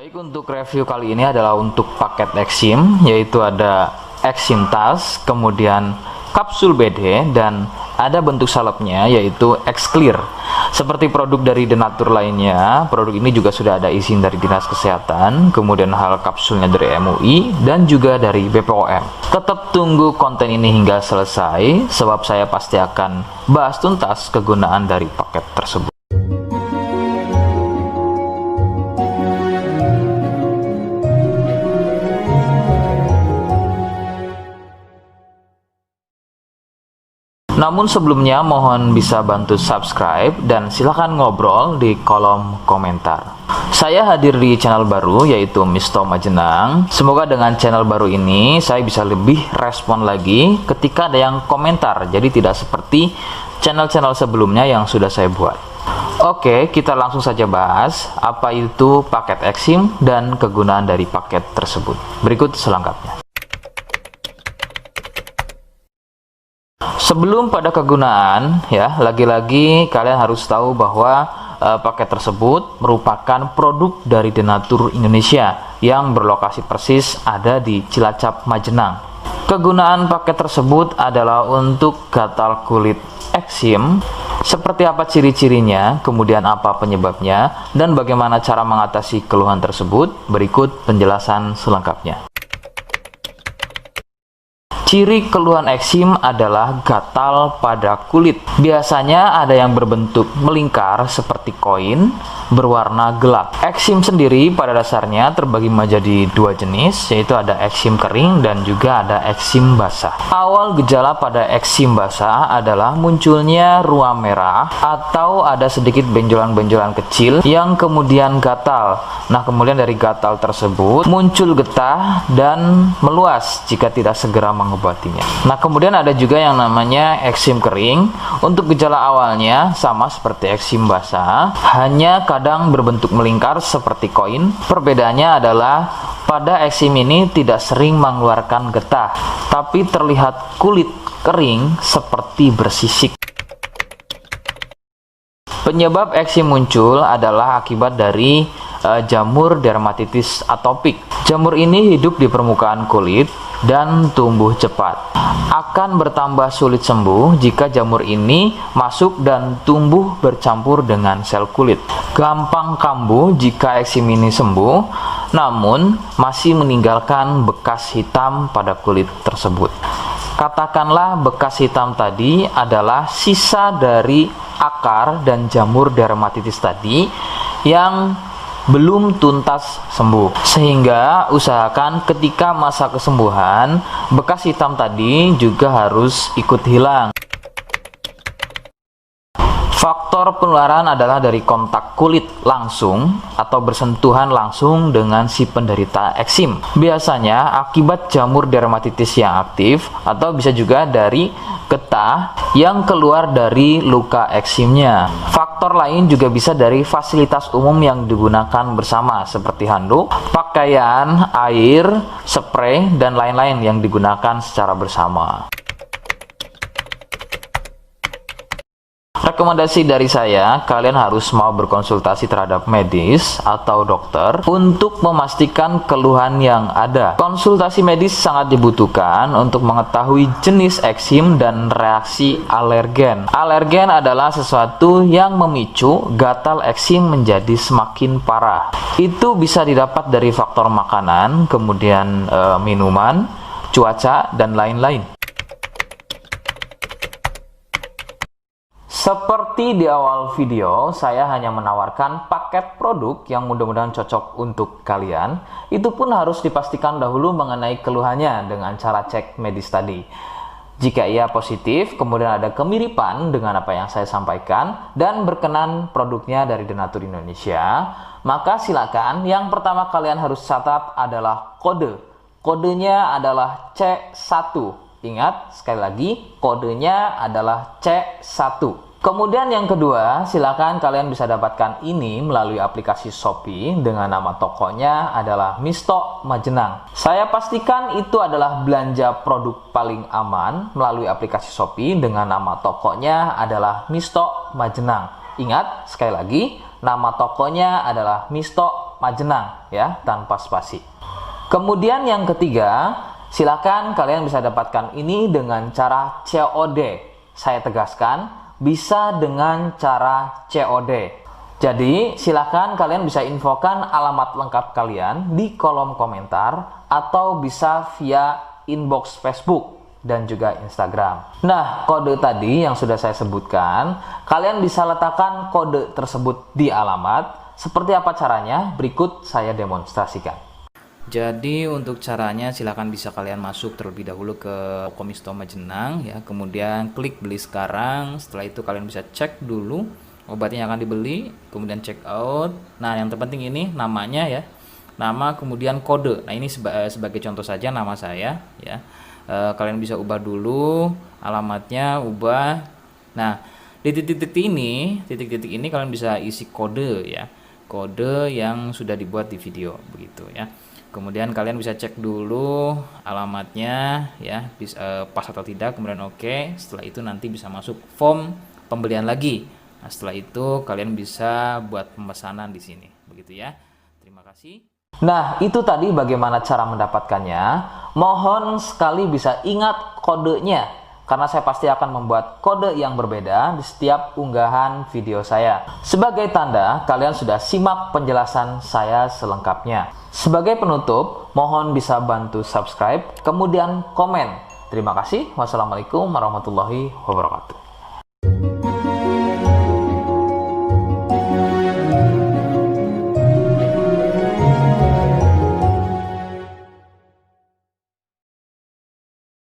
Baik, untuk review kali ini adalah untuk paket Exim, yaitu ada Exim tas, kemudian kapsul BD, dan ada bentuk salepnya yaitu X-Clear. Seperti produk dari Denatur lainnya, produk ini juga sudah ada izin dari Dinas Kesehatan, kemudian hal kapsulnya dari MUI dan juga dari BPOM. Tetap tunggu konten ini hingga selesai, sebab saya pasti akan bahas tuntas kegunaan dari paket tersebut. Namun sebelumnya mohon bisa bantu subscribe dan silahkan ngobrol di kolom komentar. Saya hadir di channel baru yaitu Misto Majenang. Semoga dengan channel baru ini saya bisa lebih respon lagi ketika ada yang komentar. Jadi tidak seperti channel-channel sebelumnya yang sudah saya buat. Oke, kita langsung saja bahas apa itu paket Exim dan kegunaan dari paket tersebut. Berikut selengkapnya. Sebelum pada kegunaan, ya, lagi-lagi kalian harus tahu bahwa paket tersebut merupakan produk dari Denatur Indonesia yang berlokasi persis ada di Cilacap, Majenang. Kegunaan paket tersebut adalah untuk gatal kulit eksim. Seperti apa ciri-cirinya, kemudian apa penyebabnya, dan bagaimana cara mengatasi keluhan tersebut. Berikut penjelasan selengkapnya. Ciri keluhan eksim adalah gatal pada kulit. Biasanya ada yang berbentuk melingkar seperti koin, berwarna gelap. Eksim sendiri pada dasarnya terbagi menjadi dua jenis, yaitu ada eksim kering dan juga ada eksim basah. Awal gejala pada eksim basah adalah munculnya ruam merah atau ada sedikit benjolan-benjolan kecil yang kemudian gatal. Nah, kemudian dari gatal tersebut muncul getah dan meluas jika tidak segera mengobatinya. Nah, kemudian ada juga yang namanya eksim kering. Untuk gejala awalnya sama seperti eksim basah, hanya kadang berbentuk melingkar seperti koin. Perbedaannya adalah pada eksim ini tidak sering mengeluarkan getah, tapi terlihat kulit kering seperti bersisik. Penyebab eksim muncul adalah akibat dari jamur dermatitis atopik. Jamur ini hidup di permukaan kulit dan tumbuh cepat. Akan bertambah sulit sembuh jika jamur ini masuk dan tumbuh bercampur dengan sel kulit. Gampang kambuh jika eksim ini sembuh, namun masih meninggalkan bekas hitam pada kulit tersebut. Katakanlah bekas hitam tadi adalah sisa dari akar dan jamur dermatitis tadi yang belum tuntas sembuh, sehingga usahakan ketika masa kesembuhan bekas hitam tadi juga harus ikut hilang. Faktor penularan adalah dari kontak kulit langsung atau bersentuhan langsung dengan si penderita eksim. Biasanya akibat jamur dermatitis yang aktif atau bisa juga dari getah yang keluar dari luka eksimnya. Faktor lain juga bisa dari fasilitas umum yang digunakan bersama seperti handuk, pakaian, air, spray, dan lain-lain yang digunakan secara bersama. Rekomendasi dari saya, kalian harus mau berkonsultasi terhadap medis atau dokter untuk memastikan keluhan yang ada. Konsultasi medis sangat dibutuhkan untuk mengetahui jenis eksim dan reaksi alergen. Alergen adalah sesuatu yang memicu gatal eksim menjadi semakin parah. Itu bisa didapat dari faktor makanan, kemudian minuman, cuaca, dan lain-lain. Seperti di awal video, saya hanya menawarkan paket produk yang mudah-mudahan cocok untuk kalian. Itu pun harus dipastikan dahulu mengenai keluhannya dengan cara cek medis tadi. Jika ia positif, kemudian ada kemiripan dengan apa yang saya sampaikan dan berkenan produknya dari Denatur Indonesia, maka silakan. Yang pertama kalian harus catat adalah kode. Kodenya adalah C1. Ingat, sekali lagi, kodenya adalah C1. Kemudian yang kedua, silakan kalian bisa dapatkan ini melalui aplikasi Shopee dengan nama tokonya adalah Misto Majenang. Saya pastikan itu adalah belanja produk paling aman melalui aplikasi Shopee dengan nama tokonya adalah Misto Majenang. Ingat, sekali lagi, nama tokonya adalah Misto Majenang ya, tanpa spasi. Kemudian yang ketiga, silakan kalian bisa dapatkan ini dengan cara COD. Saya tegaskan, bisa dengan cara COD. Jadi, silakan kalian bisa infokan alamat lengkap kalian di kolom komentar atau bisa via inbox Facebook dan juga Instagram. Nah, kode tadi yang sudah saya sebutkan, kalian bisa letakkan kode tersebut di alamat. Seperti apa caranya? Berikut saya demonstrasikan. Jadi untuk caranya silakan bisa kalian masuk terlebih dahulu ke Komisto Majenang ya, kemudian klik beli sekarang. Setelah itu kalian bisa cek dulu obatnya yang akan dibeli, kemudian check out. Nah, yang terpenting ini namanya ya. Nama kemudian kode. Nah, ini sebagai contoh saja nama saya ya. Kalian bisa ubah dulu alamatnya, ubah. Nah, di titik-titik ini kalian bisa isi kode ya. Kode yang sudah dibuat di video begitu ya. Kemudian kalian bisa cek dulu alamatnya ya, pas atau tidak, kemudian oke. Setelah itu nanti bisa masuk form pembelian lagi. Nah, setelah itu kalian bisa buat pemesanan di sini, begitu ya. Terima kasih. Nah, itu tadi bagaimana cara mendapatkannya. Mohon sekali bisa ingat kodenya, karena saya pasti akan membuat kode yang berbeda di setiap unggahan video saya. Sebagai tanda, kalian sudah simak penjelasan saya selengkapnya. Sebagai penutup, mohon bisa bantu subscribe, kemudian komen. Terima kasih. Wassalamualaikum warahmatullahi wabarakatuh.